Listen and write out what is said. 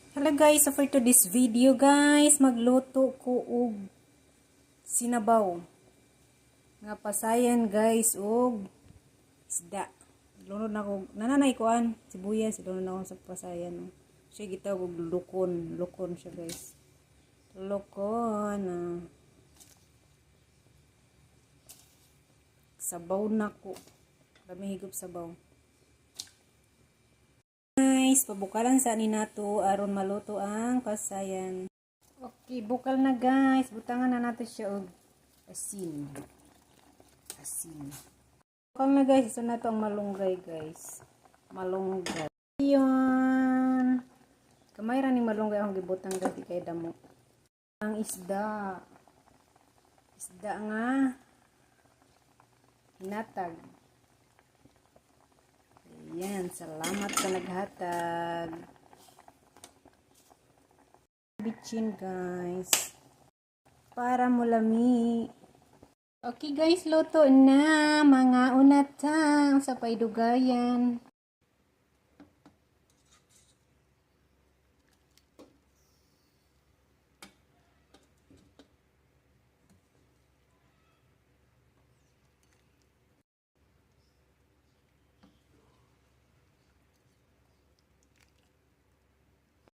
Hello guys, so for today's video guys, magluto ko og sinabaw. Nga pasayan guys og isda. Lunod na ko, nananay kuan, sibuyas, lunod na ko sa pasayan. Siya gitawag og lukon, lukon siya guys. Lukon. Sabaw na ko. Kami higop sabaw. Guys, pabukalan sa ni nato aron maluto ang pasayan. Okay, bukal na guys. Butangan na nato siya og asin. Asin. Bukal na guys, isa na to ang malunggay guys. Malunggay. Yun. Kamay ra ni malunggay akong gibutang guys kay damo. Ang isda. Isda nga hinatag. Ayan, salamat sa naghatag. Bitchin guys. Para mulami. Okay guys, luto na mga unatang sa paidugayan.